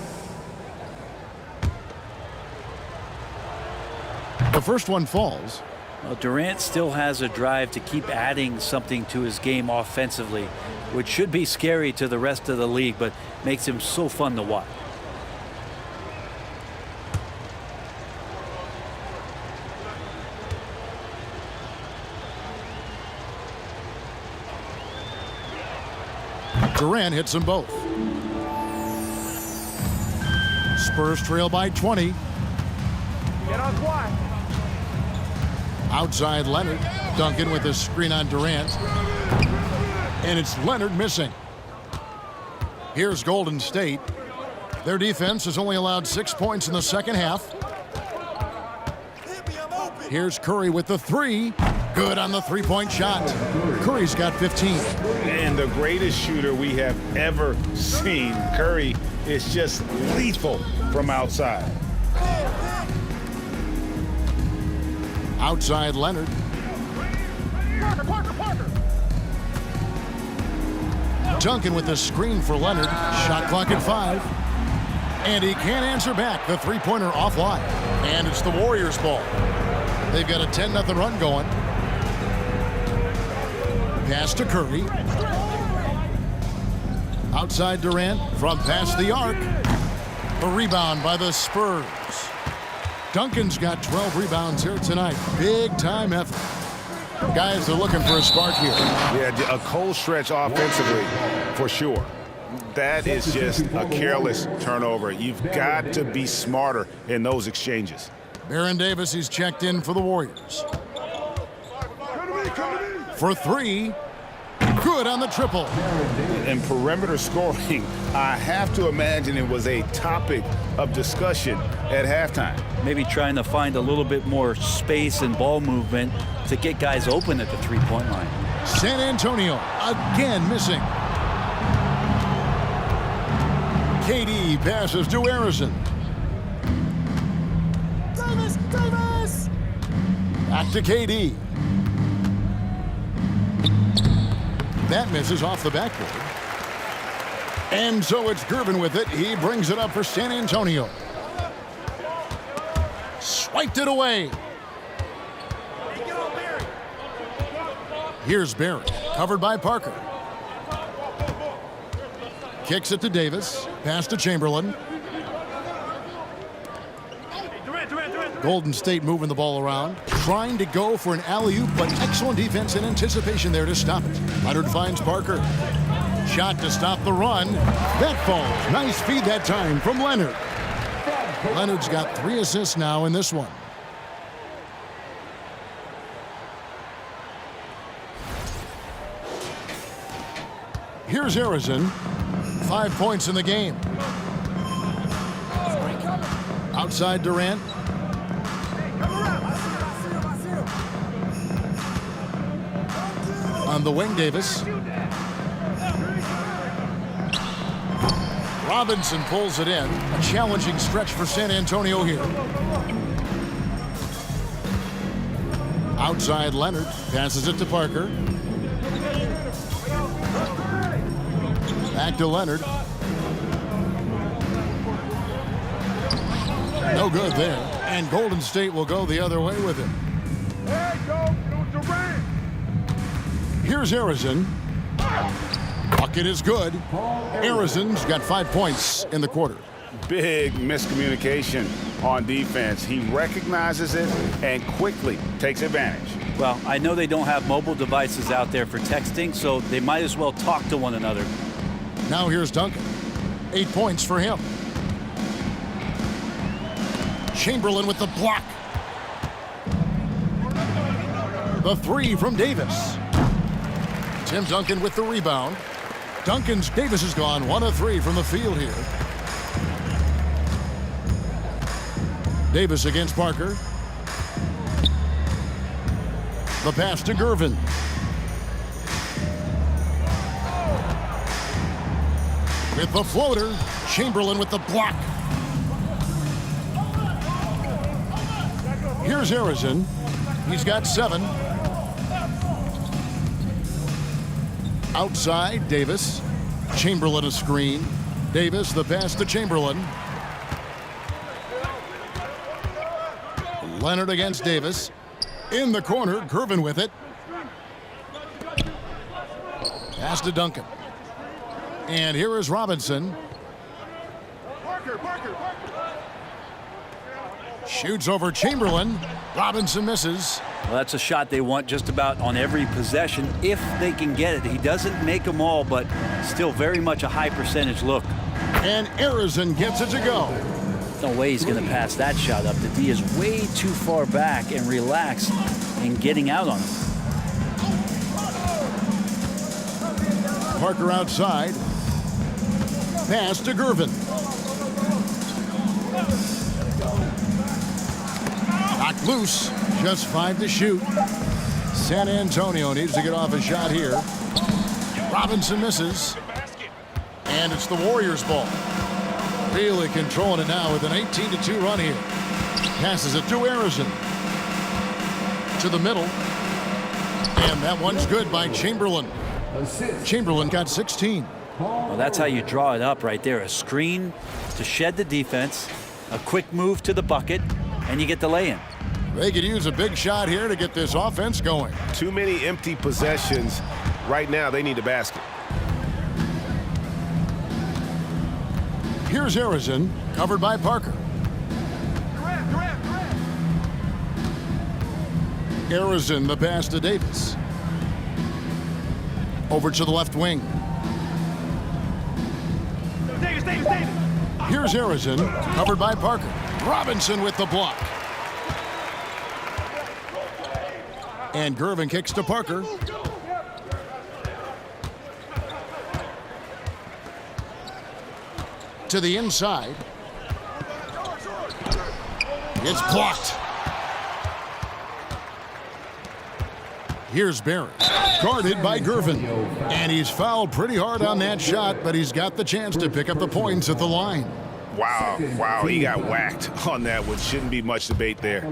The first one falls. Well, Durant still has a drive to keep adding something to his game offensively, which should be scary to the rest of the league, but makes him so fun to watch. Durant hits them both. Spurs trail by 20. Get on quiet. Outside Leonard. Duncan with a screen on Durant. And it's Leonard missing. Here's Golden State. Their defense has only allowed 6 points in the second half. Here's Curry with the three. Good on the three-point shot. Curry's got 15. And the greatest shooter we have ever seen. Curry is just lethal from outside. Outside Leonard. Parker. Duncan with the screen for Leonard. Shot clock at 5. And he can't answer back. The three-pointer offline. And it's the Warriors' ball. They've got a 10-0 run going. Pass to Curry. Outside Durant from past the arc. A rebound by the Spurs. Duncan's got 12 rebounds here tonight. Big time effort. Guys are looking for a spark here. Yeah, a cold stretch offensively for sure. That is just a careless turnover. You've got to be smarter in those exchanges. Baron Davis, he's checked in for the Warriors. For three. Good on the triple. And perimeter scoring, I have to imagine it was a topic of discussion at halftime. Maybe trying to find a little bit more space and ball movement to get guys open at the three-point line. San Antonio again missing. KD passes to Harrison. Davis! Back to KD. That misses off the backboard. And so it's Gervin with it. He brings it up for San Antonio. Swiped it away. Here's Barry, covered by Parker. Kicks it to Davis. Pass to Chamberlain. Golden State moving the ball around, trying to go for an alley-oop, but excellent defense and anticipation there to stop it. Leonard finds Parker. Shot to stop the run. That falls. Nice feed that time from Leonard. Leonard's got 3 assists now in this one. Here's Harrison. 5 points in the game. Outside Durant. On the wing, Davis. Robinson pulls it in. A challenging stretch for San Antonio here. Outside Leonard. Passes it to Parker. Back to Leonard. No good there. And Golden State will go the other way with it. There you go, Durant. Here's Harrison. Bucket is good. Harrison's got 5 points in the quarter. Big miscommunication on defense. He recognizes it and quickly takes advantage. Well, I know they don't have mobile devices out there for texting, so they might as well talk to one another. Now here's Duncan. 8 points for him. Chamberlain with the block. The three from Davis. Tim Duncan with the rebound. Davis has gone 1 of 3 from the field here. Davis against Parker. The pass to Gervin. With the floater, Chamberlain with the block. Here's Harrison. He's got 7. Outside, Davis. Chamberlain a screen. Davis, the pass to Chamberlain. Leonard against Davis. In the corner, Gervin with it. Pass to Duncan. And here is Robinson. Parker. Shoots over Chamberlain. Robinson misses. Well, that's a shot they want just about on every possession if they can get it. He doesn't make them all, but still very much a high percentage look. And Arizona gets it to go. No way he's going to pass that shot up. The D is way too far back and relaxed in getting out on him. Parker outside. Pass to Gervin. Knocked loose. Just 5 to shoot. San Antonio needs to get off a shot here. Robinson misses. And it's the Warriors' ball. Really controlling it now with an 18-2 run here. Passes it to Arizona. To the middle. And that one's good by Chamberlain. Chamberlain got 16. Well, that's how you draw it up right there. A screen to shed the defense, a quick move to the bucket, and you get the lay-in. They could use a big shot here to get this offense going. Too many empty possessions. Right now, they need a basket. Here's Arizona, covered by Parker. Arizona, the pass to Davis. Over to the left wing. Davis. Here's Arizona, covered by Parker. Robinson with the block. And Gervin kicks to Parker. To the inside. It's blocked. Here's Barry, guarded by Gervin. And he's fouled pretty hard on that shot, but he's got the chance to pick up the points at the line. Wow, he got whacked on that one. Shouldn't be much debate there.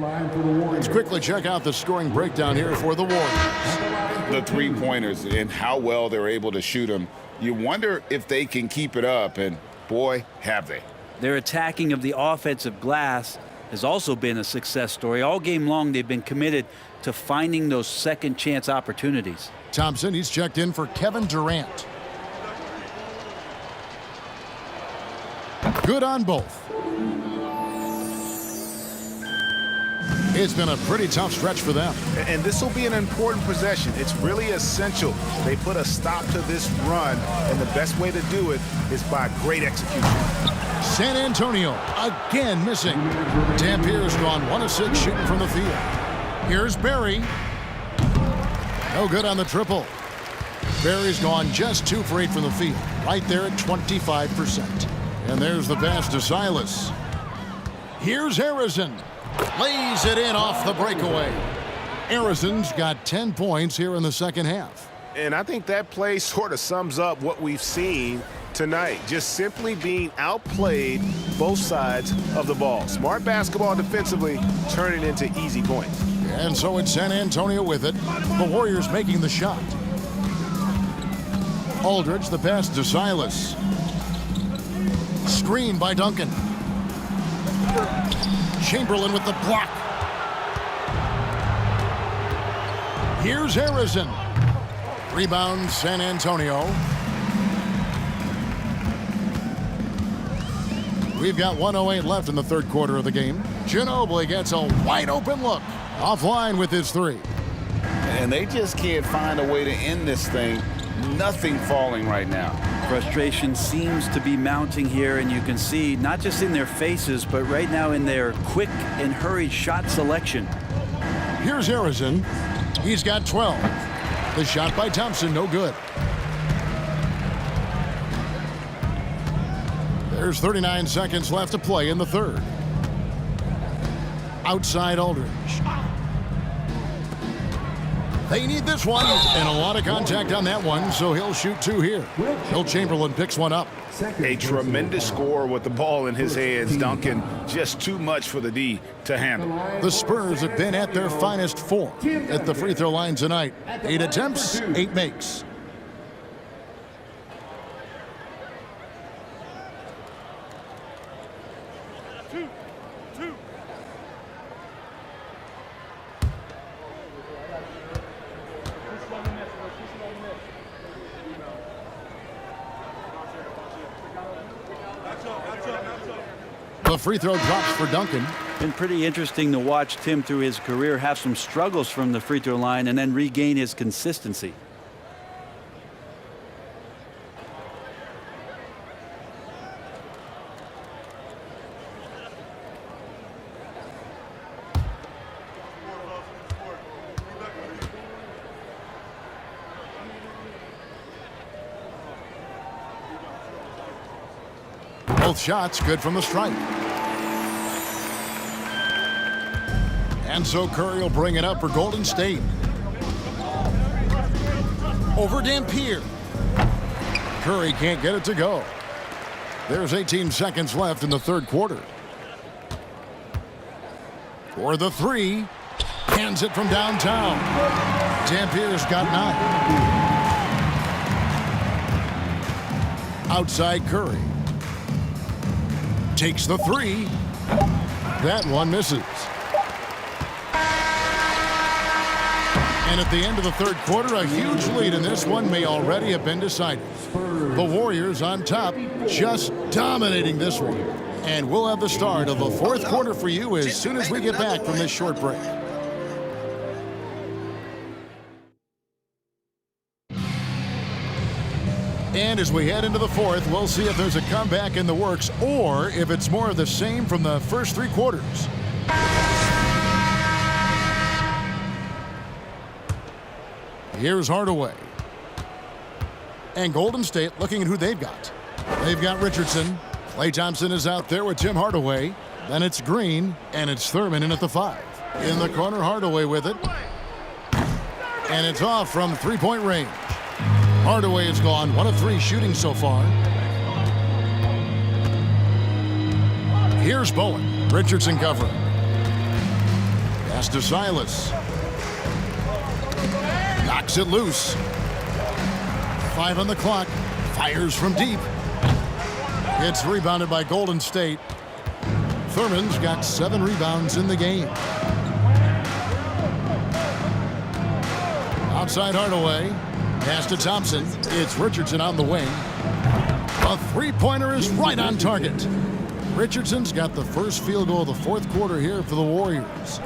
Let's quickly check out the scoring breakdown here for the Warriors. The three-pointers and how well they're able to shoot them. You wonder if they can keep it up, and boy, have they. Their attacking of the offensive glass has also been a success story. All game long, they've been committed to finding those second chance opportunities. Thompson, he's checked in for Kevin Durant. Good on both. It's been a pretty tough stretch for them. And this will be an important possession. It's really essential. They put a stop to this run, and the best way to do it is by great execution. San Antonio again missing. Dampier's gone 1 of 6 shooting from the field. Here's Barry. No good on the triple. Barry's gone just 2 for 8 from the field. Right there at 25%. And there's the pass to Silas. Here's Harrison. Lays it in off the breakaway. Harrison's got 10 points here in the second half. And I think that play sort of sums up what we've seen tonight. Just simply being outplayed both sides of the ball. Smart basketball defensively, turning into easy points. And so it's San Antonio with it. The Warriors making the shot. Aldridge, the pass to Silas. Screen by Duncan. Chamberlain with the block. Here's Harrison. Rebound San Antonio. We've got 1:08 left in the third quarter of the game. Ginobili gets a wide open look. Offline with his 3. And they just can't find a way to end this thing. Nothing falling right now. Frustration seems to be mounting here, and you can see not just in their faces, but right now in their quick and hurried shot selection. Here's Arizona. He's got 12. The shot by Thompson, no good. There's 39 seconds left to play in the third. Outside Aldridge. They need this one, and a lot of contact on that one, so he'll shoot 2 here. Will Chamberlain picks one up. A tremendous score with the ball in his hands. Duncan, just too much for the D to handle. The Spurs have been at their finest 4 at the free throw line tonight. 8 attempts, 8 makes. The free throw drops for Duncan. Been pretty interesting to watch Tim through his career have some struggles from the free throw line and then regain his consistency. Both shots good from the stripe. And so Curry will bring it up for Golden State. Over Dampier. Curry can't get it to go. There's 18 seconds left in the third quarter. For the three. Hands it from downtown. Dampier's got 9. Outside Curry. Takes the three. That one misses. And at the end of the third quarter, a huge lead in this one may already have been decided. The Warriors on top, just dominating this one. And we'll have the start of the fourth quarter for you as soon as we get back from this short break. And as we head into the fourth, we'll see if there's a comeback in the works or if it's more of the same from the first three quarters. Here's Hardaway. And Golden State looking at who they've got. They've got Richardson. Klay Thompson is out there with Tim Hardaway. Then it's Green, and it's Thurman in at the 5. In the corner, Hardaway with it. And it's off from three-point range. Hardaway is gone. 1 of 3 shooting so far. Here's Bowen. Richardson covering. Pass to Silas. Knocks it loose. 5 on the clock. Fires from deep. It's rebounded by Golden State. Thurman's got 7 rebounds in the game. Outside Hardaway. Pass to Thompson. It's Richardson on the wing. A three-pointer is right on target. Richardson's got the first field goal of the fourth quarter here for the Warriors.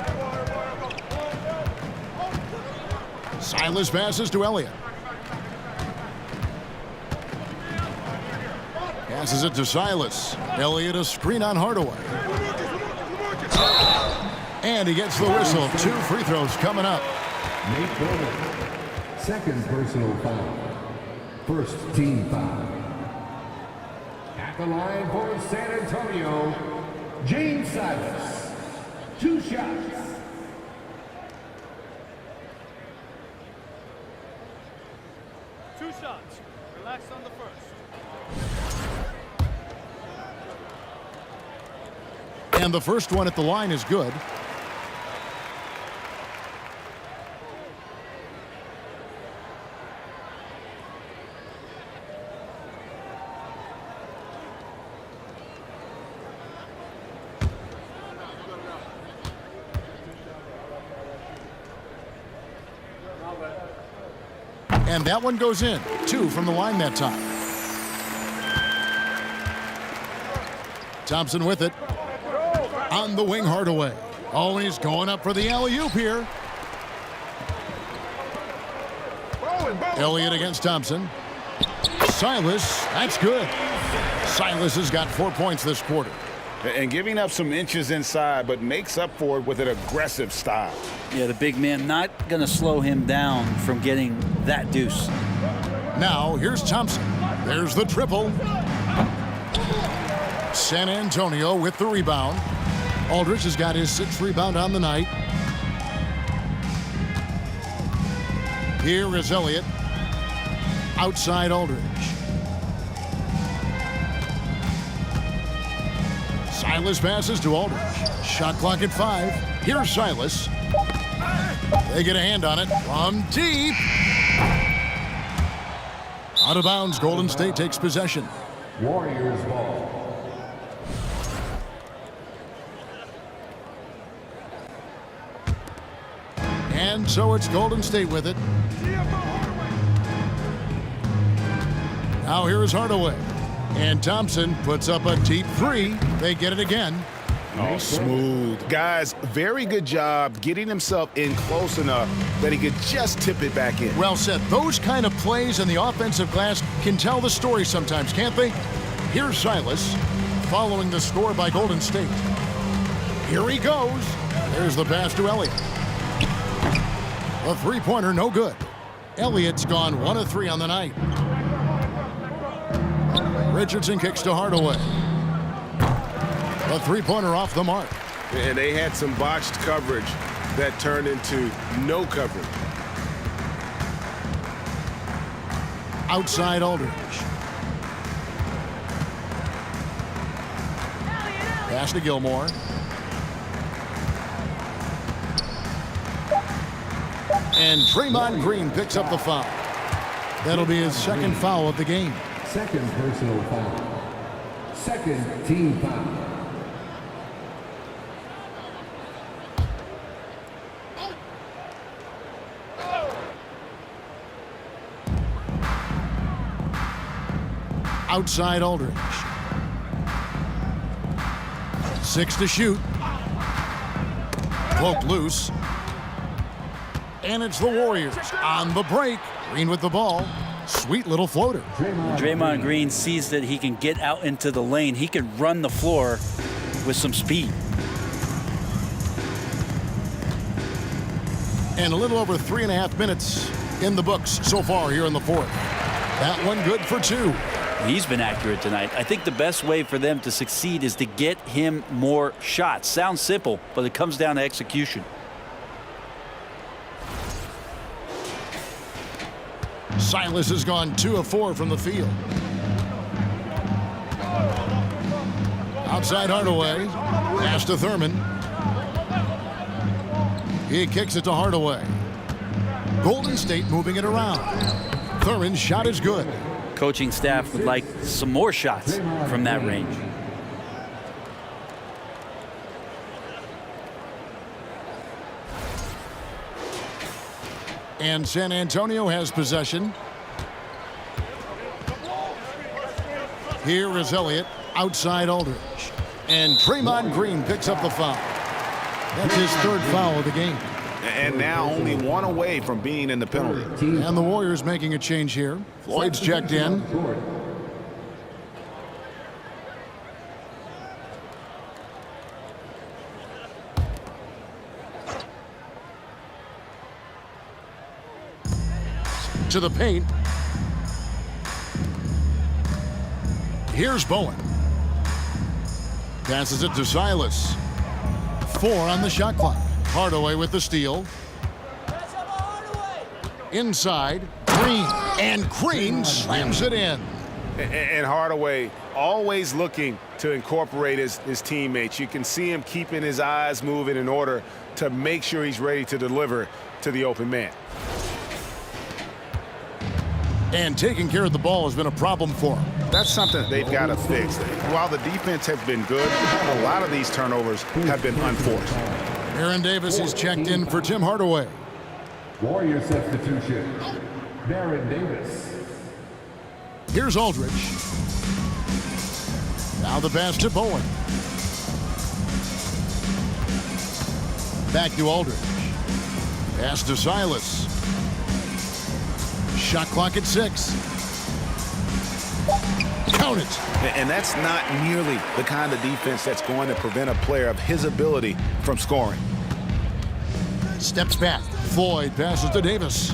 Silas passes to Elliott. Passes it to Silas. Elliott a screen on Hardaway. And he gets the whistle. 2 free throws coming up. Nate Bowman. Second personal foul. First team foul. At the line for San Antonio, James Silas. 2 shots. Two shots. Relax on the first. And the first one at the line is good. And that one goes in. 2 from the line that time. Thompson with it. On the wing, Hardaway. Oh, he's going up for the alley-oop here. Elliott against Thompson. Silas, that's good. Silas has got 4 points this quarter. And giving up some inches inside, but makes up for it with an aggressive style. Yeah, the big man not going to slow him down from getting that deuce. Now, here's Thompson. There's the triple. San Antonio with the rebound. Aldridge has got his 6th rebound on the night. Here is Elliott. Outside Aldridge. Silas passes to Aldridge. Shot clock at 5. Here's Silas. They get a hand on it from deep. Out of bounds, Golden State takes possession. Warriors ball. And so it's Golden State with it. Now here is Hardaway. And Thompson puts up a deep 3. They get it again. Oh, smooth. Guys, very good job getting himself in close enough that he could just tip it back in. Well said. Those kind of plays in the offensive glass can tell the story sometimes, can't they? Here's Silas following the score by Golden State. Here he goes. There's the pass to Elliott. A three-pointer, no good. Elliott's gone 1 of 3 on the night. Richardson kicks to Hardaway. A three-pointer off the mark. And they had some botched coverage that turned into no coverage. Outside Aldridge. Pass to Gilmore. And Draymond Green picks up the foul. That'll be his second foul of the game. Second personal foul. Second team foul. Outside Aldridge. 6 to shoot. Poked loose. And it's the Warriors on the break. Green with the ball. Sweet little floater. Draymond Green sees that he can get out into the lane. He can run the floor with some speed. And a little over 3.5 minutes in the books so far here in the fourth. That one good for 2. He's been accurate tonight. I think the best way for them to succeed is to get him more shots. Sounds simple, but it comes down to execution. Silas has gone 2 of 4 from the field. Outside Hardaway. Pass to Thurman. He kicks it to Hardaway. Golden State moving it around. Thurman's shot is good. Coaching staff would like some more shots from that range. And San Antonio has possession. Here is Elliott outside Aldridge. And Draymond Green picks up the foul. That's his 3rd foul of the game. And now only 1 away from being in the penalty. And the Warriors making a change here. Floyd's checked in. To the paint. Here's Bowen. Passes it to Silas. 4 on the shot clock. Hardaway with the steal. Inside, Green. And Green slams it in. And Hardaway always looking to incorporate his teammates. You can see him keeping his eyes moving in order to make sure he's ready to deliver to the open man. And taking care of the ball has been a problem for him. That's something they've got to fix. While the defense has been good, a lot of these turnovers have been unforced. Aaron Davis is checked in for Tim Hardaway. Warrior substitution. Baron Davis. Here's Aldridge. Now the pass to Bowen. Back to Aldridge. Pass to Silas. Shot clock at 6. Count it. And that's not nearly the kind of defense that's going to prevent a player of his ability from scoring. Steps back. Floyd passes to Davis.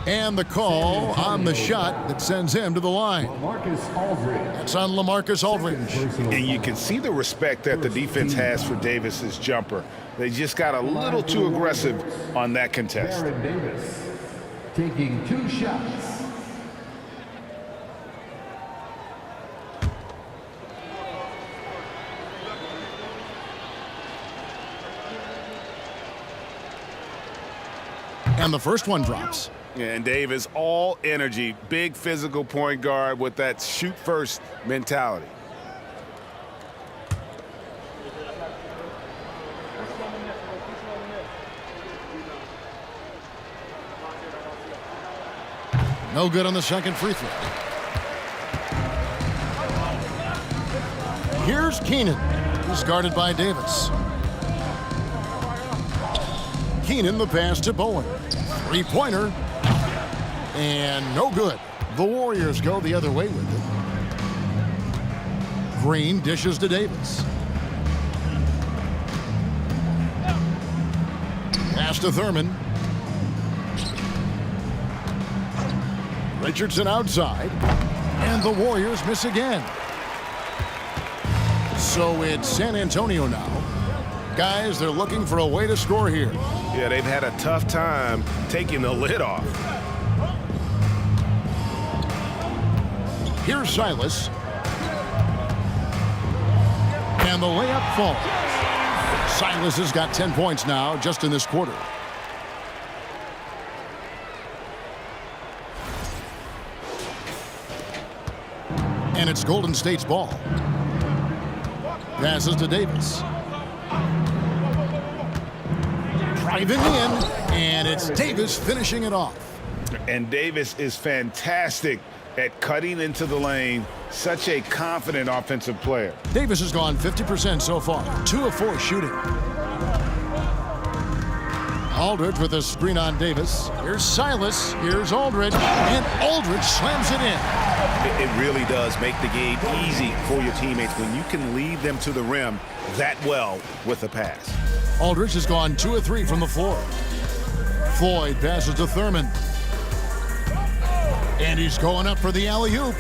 And the call on the shot that sends him to the line. LaMarcus Aldridge. That's on LaMarcus Aldridge. And you can see the respect that the defense has for Davis's jumper. They just got a little too aggressive on that contest. Baron Davis taking 2 shots. And the first one drops. And Davis, all energy, big physical point guard with that shoot first mentality. No good on the second free throw. Here's Keenan. He's guarded by Davis. Keenan the pass to Bowen. Three-pointer. And no good. The Warriors go the other way with it. Green dishes to Davis. Pass to Thurman. Richardson outside. And the Warriors miss again. So it's San Antonio now. Guys, they're looking for a way to score here. Yeah, they've had a tough time taking the lid off. Here's Silas. And the layup falls. Silas has got 10 points now just in this quarter. And it's Golden State's ball. Passes to Davis. Driving in, and it's Davis finishing it off. And Davis is fantastic at cutting into the lane. Such a confident offensive player. Davis has gone 50% so far. 2 of 4 shooting. Aldridge with a screen on Davis. Here's Silas. Here's Aldridge. And Aldridge slams it in. It really does make the game easy for your teammates when you can lead them to the rim that well with a pass. Aldridge has gone 2 of 3 from the floor. Floyd passes to Thurman. And he's going up for the alley-oop.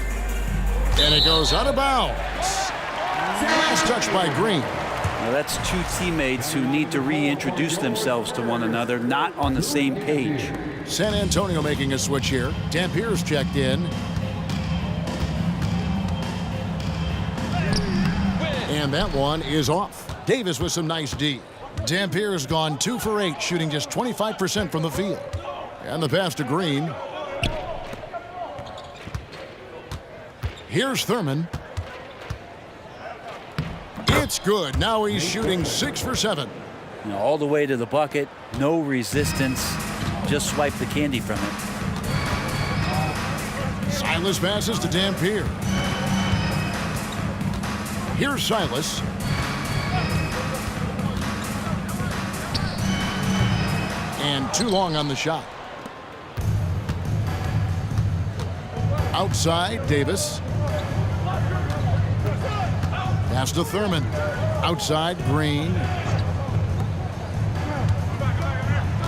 And it goes out of bounds. Last touch by Green. Now that's two teammates who need to reintroduce themselves to one another, not on the same page. San Antonio making a switch here. Dampier's checked in. And that one is off. Davis with some nice D. Dampier's gone 2 for 8, shooting just 25% from the field. And the pass to Green. Here's Thurman. It's good. Now he's shooting 6 for 7. You know, all the way to the bucket, no resistance. Just swipe the candy from it. Silas passes to Dampier. Here's Silas. And too long on the shot. Outside, Davis. Pass to Thurman. Outside, Green.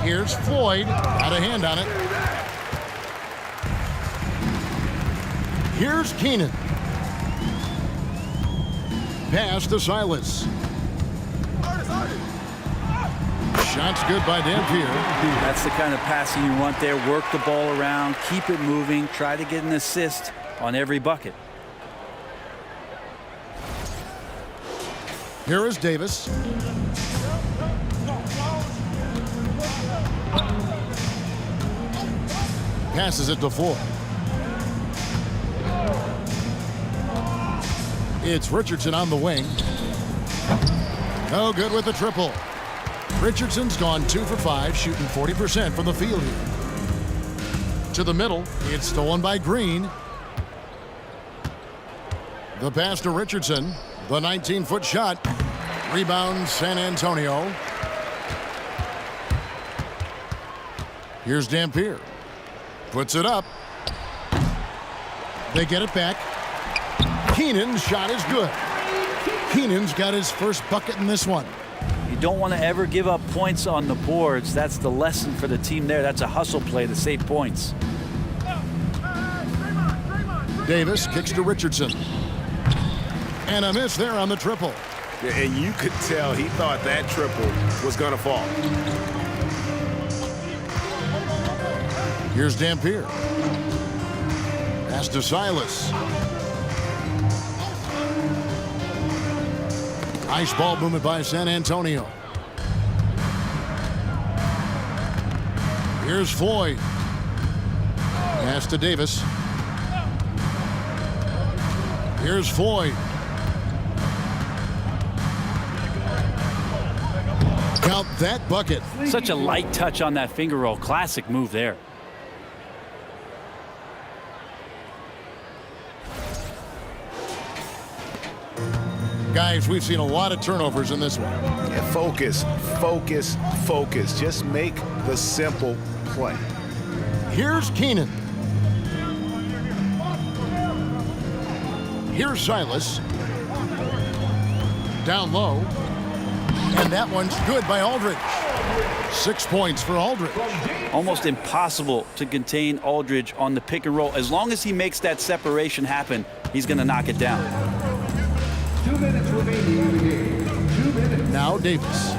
Here's Floyd. Got a hand on it. Here's Keenan. Pass to Silas. Shot's good by Dampier. That's the kind of passing you want there. Work the ball around, keep it moving, try to get an assist on every bucket. Here is Davis. Passes it to Floyd. It's Richardson on the wing. No good with the triple. Richardson's gone 2 for 5, shooting 40% from the field here. To the middle, it's stolen by Green. The pass to Richardson. The 19-foot shot. Rebound, San Antonio. Here's Dampier. Puts it up. They get it back. Keenan's shot is good. Keenan's got his first bucket in this one. You don't want to ever give up points on the boards. That's the lesson for the team there. That's a hustle play to save points. Davis kicks to Richardson. And a miss there on the triple. And you could tell he thought that triple was going to fall. Here's Dampier. Pass to Silas. Nice ball movement by San Antonio. Here's Floyd. Pass to Davis. Here's Floyd. Count that bucket. Such a light touch on that finger roll. Classic move there. Guys, we've seen a lot of turnovers in this one. Yeah, focus, focus, focus. Just make the simple play. Here's Keenan. Here's Silas. Down low. And that one's good by Aldridge. 6 points for Aldridge. Almost impossible to contain Aldridge on the pick and roll. As long as he makes that separation happen, he's going to knock it down. 2 minutes remaining in the game. 2 minutes. Now Davis.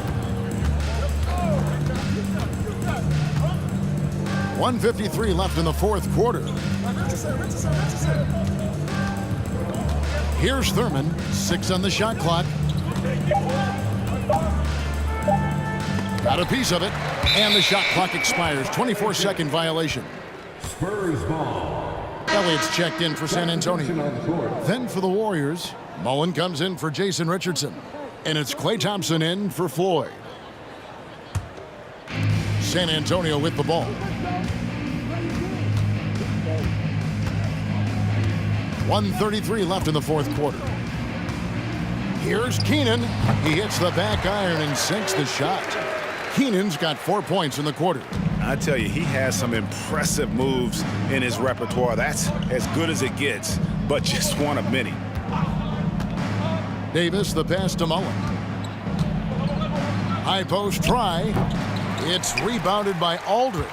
1:53 left in the fourth quarter. Here's Thurman. 6 on the shot clock. Got a piece of it. And the shot clock expires. 24-second violation. Spurs ball. Elliott's checked in for San Antonio. Then for the Warriors, Mullen comes in for Jason Richardson. And it's Klay Thompson in for Floyd. San Antonio with the ball. .133 left in the fourth quarter. Here's Keenan. He hits the back iron and sinks the shot. Keenan's got 4 points in the quarter. I tell you, he has some impressive moves in his repertoire. That's as good as it gets, but just one of many. Davis, the pass to Mullen. High post try. It's rebounded by Aldridge.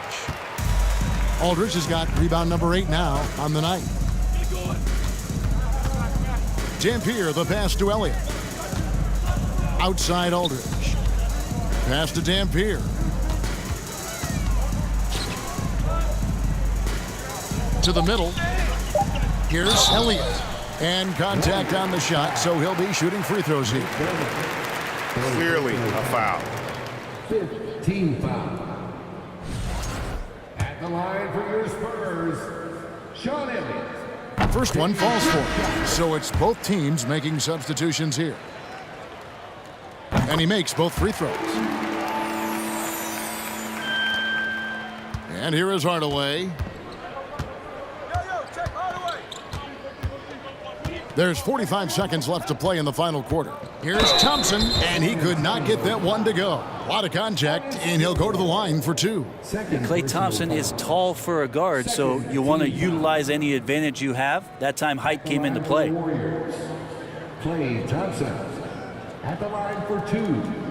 Aldridge has got rebound number 8 now on the night. Dampier, the pass to Elliott. Outside Aldridge. Pass to Dampier. To the middle. Here's Elliott. And contact on the shot, so he'll be shooting free throws here. Clearly a foul. 15 foul. At the line for your Spurs, Sean Elliott. First one falls for him. So it's both teams making substitutions here. And he makes both free throws. And here is Hardaway. There's 45 seconds left to play in the final quarter. Here's Thompson, and he could not get that one to go. A lot of contact, and he'll go to the line for 2. Klay Thompson is tall for a guard, so you want to utilize any advantage you have. That time height came into play. Klay Thompson at the line for 2.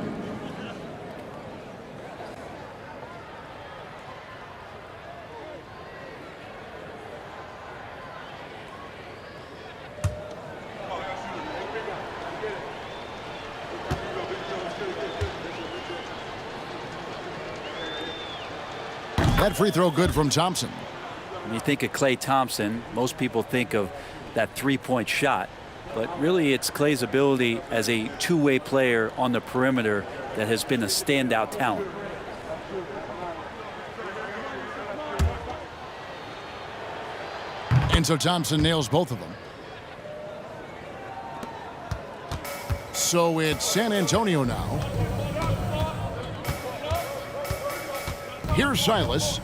That free throw good from Thompson. When you think of Klay Thompson, most people think of that three-point shot. But really, it's Klay's ability as a two-way player on the perimeter that has been a standout talent. And so Thompson nails both of them. So it's San Antonio now. Here's Silas.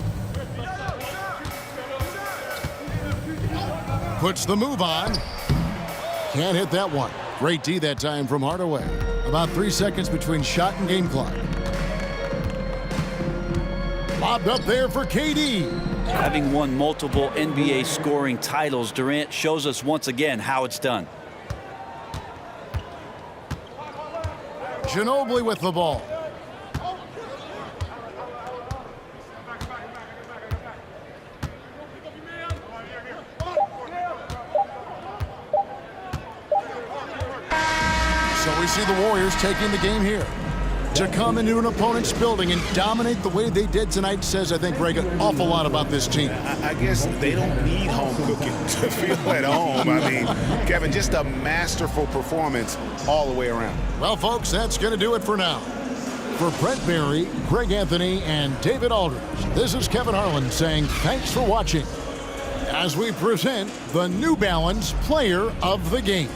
Puts the move on. Can't hit that one. Great D that time from Hardaway. About 3 seconds between shot and game clock. Lobbed up there for KD. Having won multiple NBA scoring titles, Durant shows us once again how it's done. Ginobili with the ball. So we see the Warriors taking the game here. To come into an opponent's building and dominate the way they did tonight says, I think, Greg, an awful lot about this team. I guess they don't need home cooking to feel at home. I mean, Kevin, just a masterful performance all the way around. Well, folks, that's going to do it for now. For Brent Barry, Greg Anthony, and David Aldridge, this is Kevin Harlan saying thanks for watching as we present the New Balance Player of the Game.